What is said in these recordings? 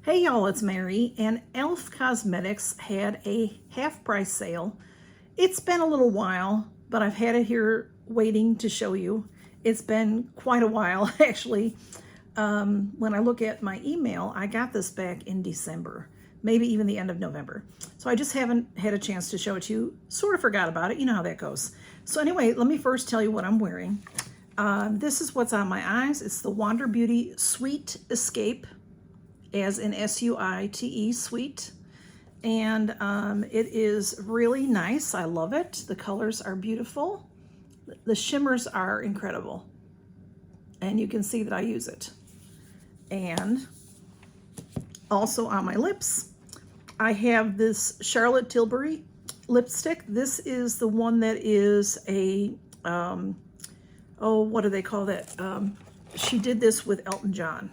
Hey y'all, it's Mary, and Elf Cosmetics had a half price sale. It's been a little while, but I've had it here waiting to show you. It's been quite a while, actually. When I look at my email, I got this back in December, maybe even the end of November. So I just haven't had a chance to show it to you. Sort of forgot about it. You know how that goes. So anyway, let me first tell you what I'm wearing. This is what's on my eyes. It's the Allure Beauty Sweet Escape, as in S-U-I-T-E, sweet. And it is really nice. I love it. The colors are beautiful. The shimmers are incredible. And you can see that I use it. And also on my lips, I have this Charlotte Tilbury lipstick. This is the one that is a, oh, what do they call that? She did this with Elton John.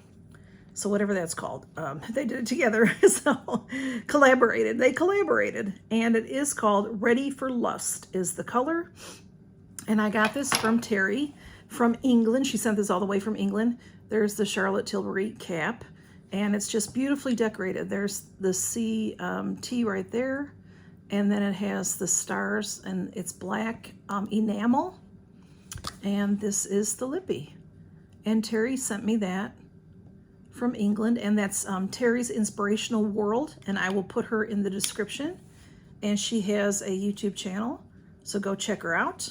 So whatever that's called, they did it together, so collaborated. They collaborated, and it is called Ready for Lust is the color. And I got this from Terry from England. She sent this all the way from England. There's the Charlotte Tilbury cap, and it's just beautifully decorated. There's the T right there, and then it has the stars, and it's black enamel, and this is the lippy. And Terry sent me that from England, and that's Terry's Inspirational World, and I will put her in the description. And she has a YouTube channel, so go check her out.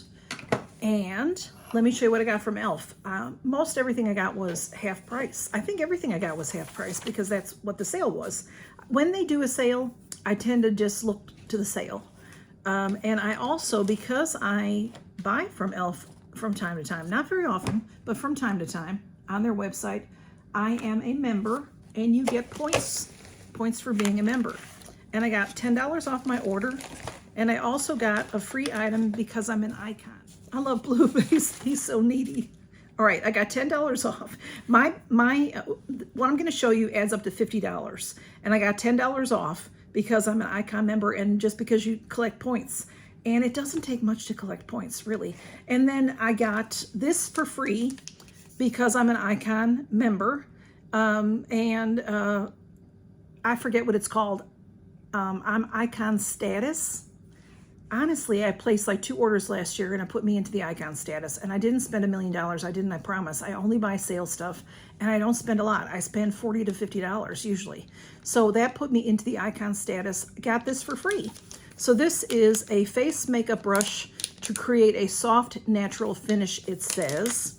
And let me show you what I got from Elf. Most everything I got was half price. I think everything I got was half price because that's what the sale was. When they do a sale, I tend to just look to the sale. And I also, because I buy from Elf from time to time, not very often, but from time to time on their website, I am a member, and you get points for being a member. And I got $10 off my order, and I also got a free item because I'm an icon. I love Blue, but he's so needy. All right, I got $10 off. What I'm going to show you adds up to $50, and I got $10 off because I'm an icon member and just because you collect points. And it doesn't take much to collect points, really. And then I got this for free because I'm an icon member, and I forget what it's called. I'm icon status. Honestly, I placed like 2 orders last year, and it put me into the icon status, and I didn't spend $1 million. I didn't, I promise. I only buy sale stuff, and I don't spend a lot. I spend $40 to $50 usually. So that put me into the icon status. Got this for free. So this is a face makeup brush to create a soft, natural finish, it says.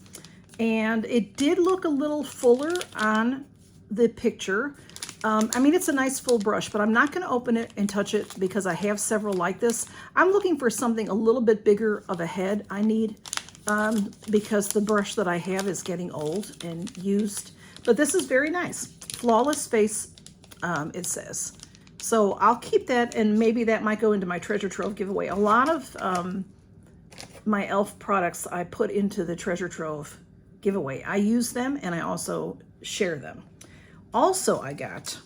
And it did look a little fuller on the picture. I mean, it's a nice full brush, but I'm not going to open it and touch it because I have several like this. I'm looking for something a little bit bigger of a head I need because the brush that I have is getting old and used. But this is very nice. Flawless face, it says. So I'll keep that, and maybe that might go into my treasure trove giveaway. A lot of my Elf products I put into the treasure trove giveaway. I use them, and I also share them. Also, I got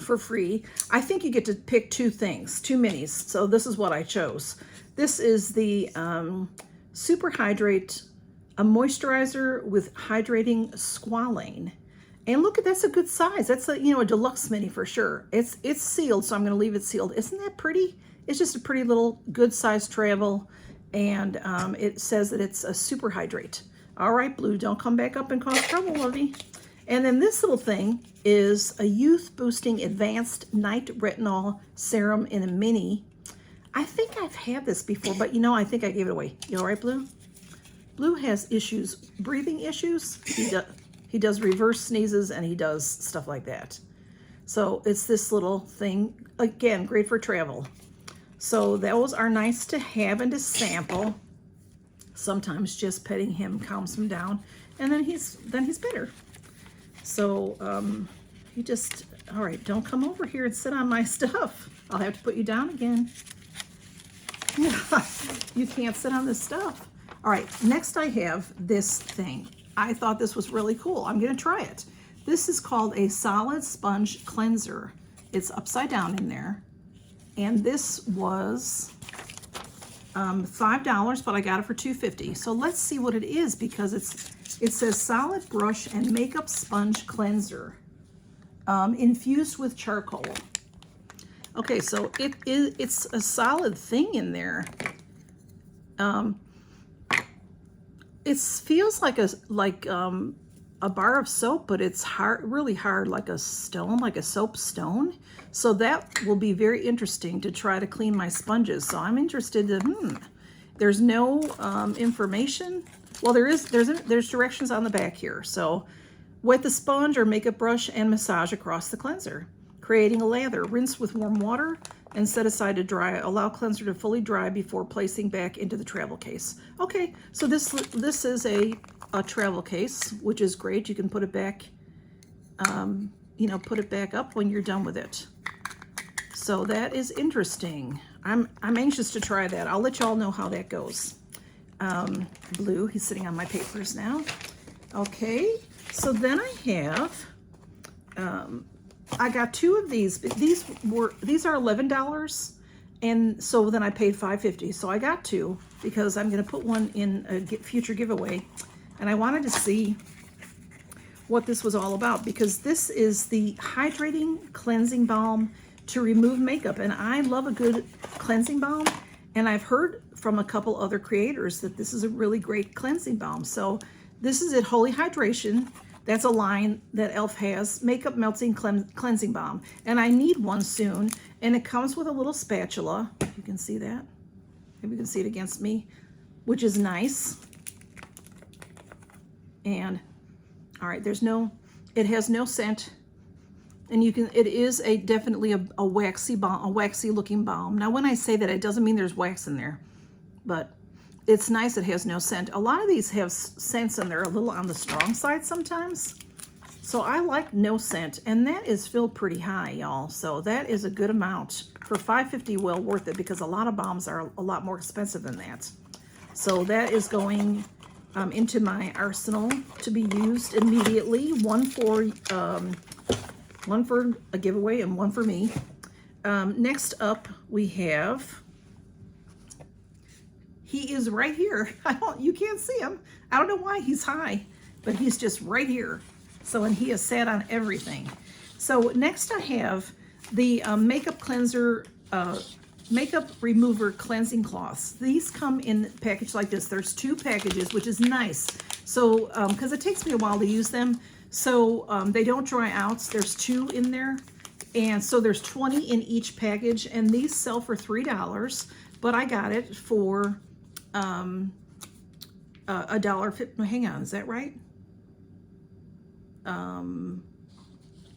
for free, I think you get to pick 2 things, 2 minis. So this is what I chose. This is the Super Hydrate, a moisturizer with hydrating squalane. And look, that's a good size. That's a, a deluxe mini for sure. It's sealed, so I'm going to leave it sealed. Isn't that pretty? It's just a pretty little good size travel, and it says that it's a super hydrate. All right, Blue, don't come back up and cause trouble, lovey. And then this little thing is a youth boosting advanced night retinol serum in a mini. I think I've had this before, but I think I gave it away. You all right, Blue? Blue has issues, breathing issues. He does reverse sneezes, and he does stuff like that. So it's this little thing, again, great for travel. So those are nice to have and to sample. Sometimes just petting him calms him down, and then he's better. So he just, all right, don't come over here and sit on my stuff. I'll have to put you down again. You can't sit on this stuff. All right, next I have this thing. I thought this was really cool. I'm going to try it. This is called a solid sponge cleanser. It's upside down in there. And this was $5, but I got it for $2.50. So let's see what it is, because it says solid brush and makeup sponge cleanser. infused with charcoal. Okay, so it's a solid thing in there. It feels like a bar of soap, but it's hard, really hard, like a stone, like a soap stone. So that will be very interesting to try to clean my sponges. So I'm interested in, there's no information. Well, there's directions on the back here. So wet the sponge or makeup brush and massage across the cleanser, creating a lather. Rinse with warm water and set aside to dry. Allow cleanser to fully dry before placing back into the travel case. Okay, so this is a travel case, which is great. You can put it back, you know, put it back up when you're done with it. So that is interesting. I'm anxious to try that. I'll let y'all know how that goes. Blue, he's sitting on my papers now. Okay, so then I have, I got 2 of these. These are $11, and so then I paid $5.50. So I got 2 because I'm going to put one in a future giveaway, and I wanted to see what this was all about because this is the hydrating cleansing balm to remove makeup, and I love a good cleansing balm, and I've heard from a couple other creators that this is a really great cleansing balm. So this is it, Holy Hydration. That's a line that e.l.f. has, Makeup Melting Cleansing Balm. And I need one soon. And it comes with a little spatula. You can see that. Maybe you can see it against me, which is nice. And, all right, it has no scent. And it is definitely a waxy balm, a waxy looking balm. Now, when I say that, it doesn't mean there's wax in there, but it's nice. It has no scent. A lot of these have scents and they're a little on the strong side sometimes. So I like no scent, and that is filled pretty high, y'all. So that is a good amount. For $5.50, well worth it, because a lot of balms are a lot more expensive than that. So that is going into my arsenal to be used immediately. One for a giveaway and one for me. Next up, we have, he is right here. You can't see him. I don't know why he's high, but he's just right here. So, and he has sat on everything. So next I have the makeup cleanser, makeup remover cleansing cloths. These come in a package like this. There's 2 packages, which is nice. So, because it takes me a while to use them. So they don't dry out. There's 2 in there. And so there's 20 in each package, and these sell for $3, but I got it for $1.50. Hang on, is that right?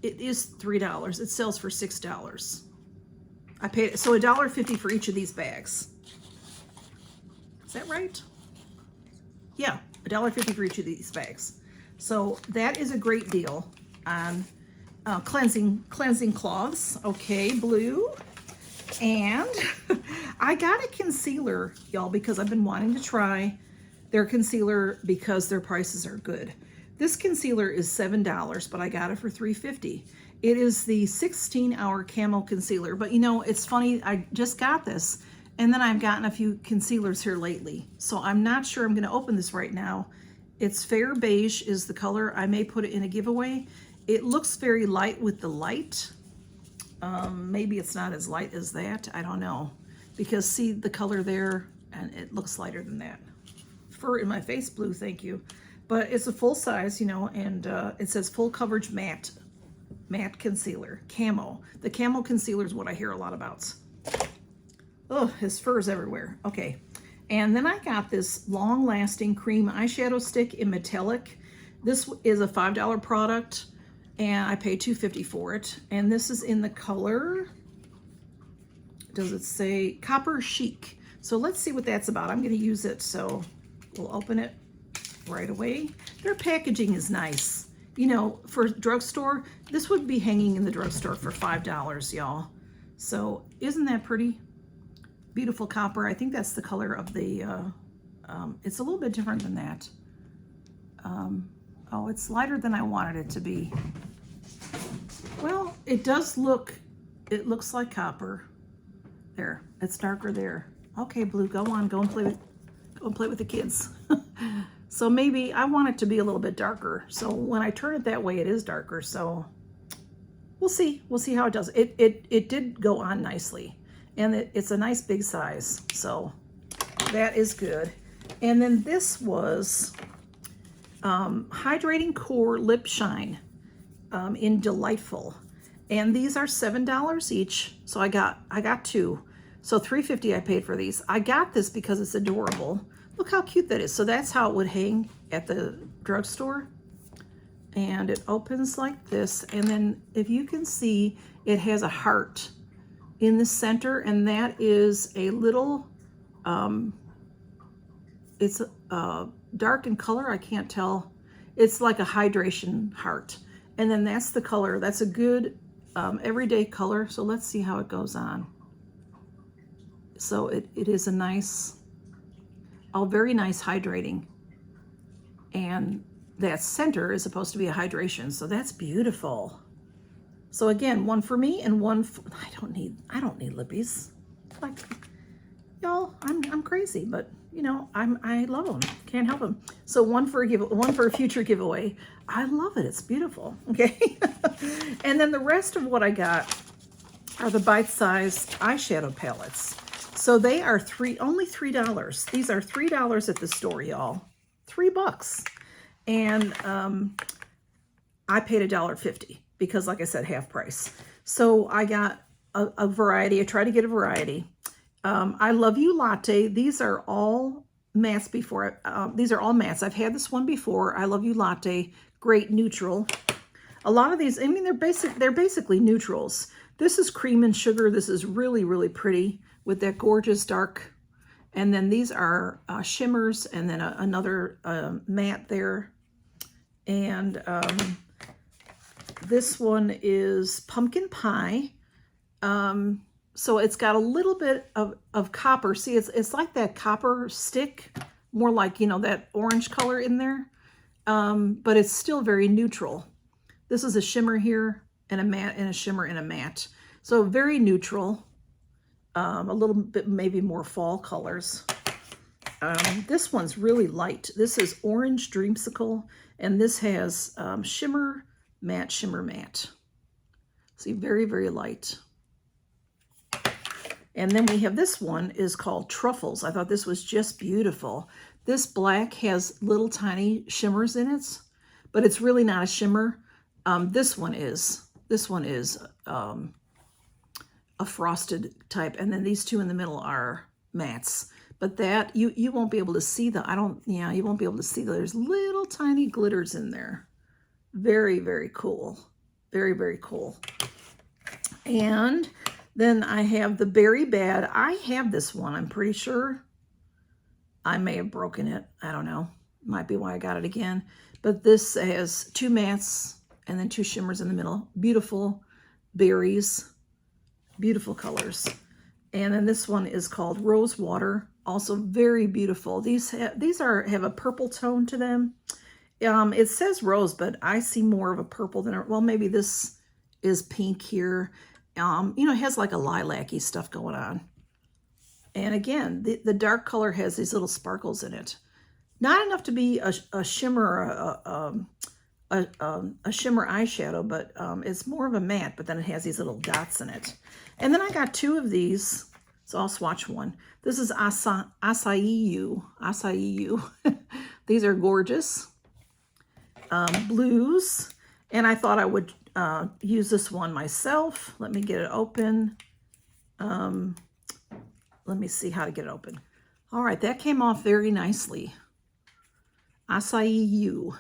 It is $3. It sells for $6. I paid, so $1.50 for each of these bags. Is that right? Yeah, $1.50 for each of these bags. So that is a great deal on cleansing cloths. Okay, blue. And I got a concealer, y'all, because I've been wanting to try their concealer because their prices are good. This concealer is $7, but I got it for $3.50. It is the 16-hour Camo Concealer. But you know, it's funny, I just got this, and then I've gotten a few concealers here lately. So I'm not sure I'm going to open this right now. It's Fair Beige is the color. I may put it in a giveaway. It looks very light with the light. Maybe it's not as light as that. I don't know. Because see the color there, and it looks lighter than that. Fur in my face, blue, thank you. But it's a full size, you know, and it says full coverage matte concealer, Camo. The Camo Concealer is what I hear a lot about. Oh, his fur's everywhere. Okay. And then I got this long-lasting cream eyeshadow stick in metallic. This is a $5 product, and I paid $2.50 for it. And this is in the color, does it say Copper Chic? So let's see what that's about. I'm going to use it, so we'll open it right away. Their packaging is nice. You know, for drugstore, this would be hanging in the drugstore for $5, y'all. So isn't that pretty? Beautiful copper. I think that's the color of the, it's a little bit different than that. Oh, it's lighter than I wanted it to be. Well, it does look, it looks like copper. There, it's darker there. Okay, blue, go on, go and play with the kids. So maybe I want it to be a little bit darker. So when I turn it that way, it is darker. So we'll see. We'll see how it does. It did go on nicely, and it's a nice big size, so that is good. And then this was Hydrating Core Lip Shine in Delightful, and these are $7 each. So I got two, so $3.50 I paid for these. I got this because it's adorable. Look how cute that is. So that's how it would hang at the drugstore. And it opens like this, and then if you can see, it has a heart in the center, and that is a little, it's dark in color, I can't tell. It's like a hydration heart. And then that's the color. That's a good everyday color. So let's see how it goes on. So it is a nice, very nice hydrating. And that center is supposed to be a hydration, so that's beautiful. So again, one for me and one for, I don't need lippies. Like, y'all, I'm crazy, but you know, I love them. Can't help them. So one for a future giveaway. I love it. It's beautiful. Okay. And then the rest of what I got are the bite-sized eyeshadow palettes. So they are only $3. These are $3 at the store, y'all. $3. And I paid $1.50 because, like I said, half price. So I got a variety. I tried to get a variety. I Love You Latte. These are all mattes before. These are all mattes. I've had this one before. I Love You Latte. Great neutral. A lot of these, I mean, they're basically neutrals. This is cream and sugar. This is really, really pretty with that gorgeous dark. And then these are shimmers, and then another matte there. And this one is Pumpkin Pie. So it's got a little bit of copper. See, it's like that copper stick, more like, you know, that orange color in there. But it's still very neutral. This is a shimmer here, and a matte, and a shimmer, and a matte. So very neutral. A little bit maybe more fall colors. This one's really light. This is Orange Dreamsicle, and this has shimmer, matte, shimmer, matte. See, very, very light. And then we have this one is called Truffles. I thought this was just beautiful. This black has little tiny shimmers in it, but it's really not a shimmer. This one is a frosted type, and then these two in the middle are mattes. But that you won't be able to see you won't be able to see there's little tiny glitters in there. Very, very cool. Very, very cool. And then I have the Berry Bad. I have this one, I'm pretty sure. I may have broken it. I don't know. Might be why I got it again. But this has two mattes and then two shimmers in the middle. Beautiful berries. Beautiful colors. And then this one is called Rose Water. Also very beautiful. These have a purple tone to them. It says rose, but I see more of a purple than well, maybe this is pink here. You know, it has like a lilac-y stuff going on. And again, the dark color has these little sparkles in it. Not enough to be a shimmer, a shimmer eyeshadow, but it's more of a matte, but then it has these little dots in it. And then I got two of these, so I'll swatch one. This is Acai You. These are gorgeous. Blues. And I thought I would use this one myself. Let me get it open. Let me see how to get it open. All right, that came off very nicely. Acai You.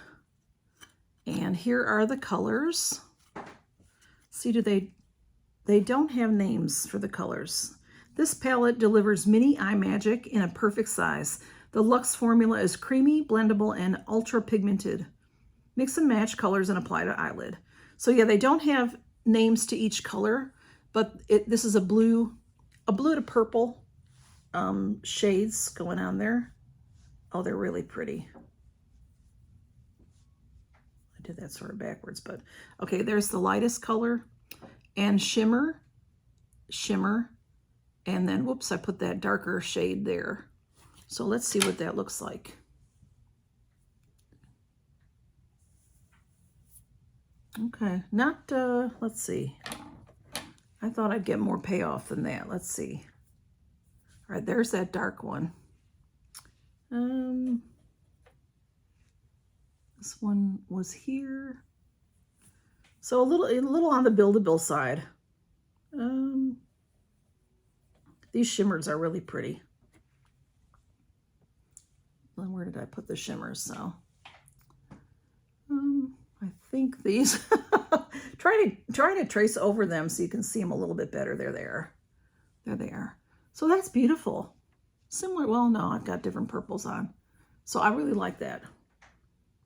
And here are the colors. See, they don't have names for the colors. This palette delivers mini eye magic in a perfect size. The Luxe formula is creamy, blendable, and ultra pigmented. Mix and match colors and apply to eyelid. So yeah, they don't have names to each color, but this is a blue to purple shades going on there. Oh, they're really pretty. I did that sort of backwards, but okay, there's the lightest color and shimmer, and then whoops, I put that darker shade there. So let's see what that looks like. Okay, not, let's see. I thought I'd get more payoff than that. Let's see. All right, there's that dark one. This one was here. So a little on the buildable side. These shimmers are really pretty. Then where did I put the shimmers? So I think these try to trace over them so you can see them a little bit better. There they are. There they are. So that's beautiful. Similar, well, no, I've got different purples on. So I really like that.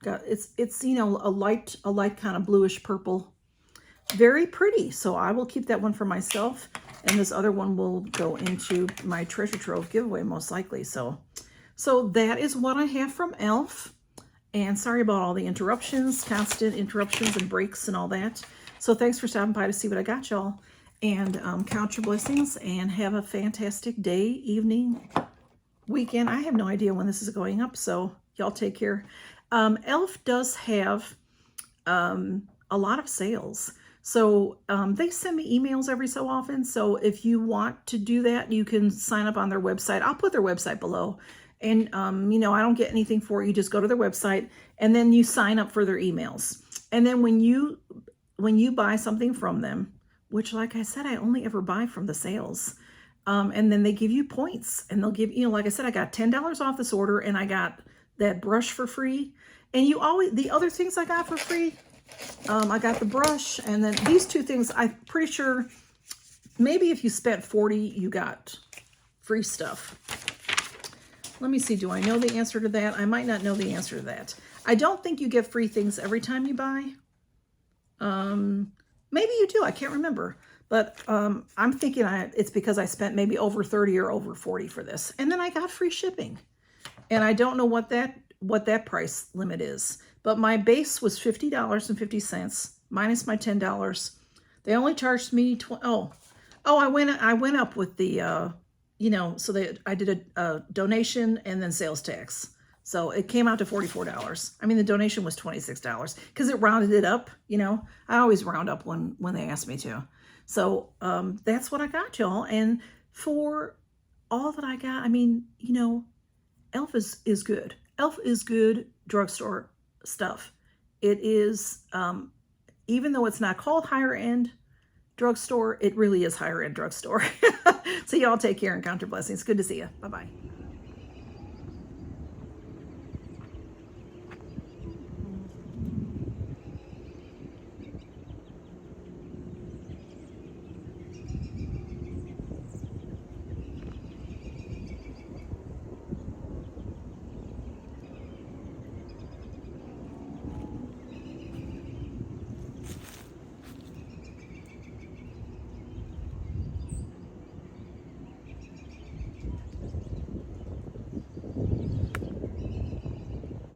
Got it's you know, a light kind of bluish purple. Very pretty. So I will keep that one for myself, and this other one will go into my treasure trove giveaway most likely. So that is what I have from e.l.f. And sorry about all the interruptions, constant interruptions and breaks and all that. So thanks for stopping by to see what I got, y'all. And count your blessings and have a fantastic day, evening, weekend. I have no idea when this is going up, so y'all take care. e.l.f. does have a lot of sales. So they send me emails every so often. So if you want to do that, you can sign up on their website. I'll put their website below. And, you know, I don't get anything for it. You just go to their website and then you sign up for their emails. And then when you buy something from them, which, like I said, I only ever buy from the sales. And then they give you points, and they'll give, you know, like I said, I got $10 off this order, and I got that brush for free. And you always, the other things I got for free, I got the brush, and then these two things, I'm pretty sure maybe if you spent $40, you got free stuff. Let me see, do I know the answer to that? I might not know the answer to that. I don't think you get free things every time you buy. Maybe you do, I can't remember. But I'm thinking it's because I spent maybe over 30 or over 40 for this. And then I got free shipping. And I don't know what that price limit is. But my base was $50.50 minus my $10. They only charged me I went up with the you know, so I did a donation and then sales tax. So it came out to $44. I mean, the donation was $26 because it rounded it up. You know, I always round up when they ask me to. So that's what I got, y'all. And for all that I got, I mean, you know, e.l.f. is good. e.l.f. is good drugstore stuff. It is, even though it's not called higher end drugstore, it really is higher end drugstore. So y'all take care and count your blessings. Good to see you. Bye-bye.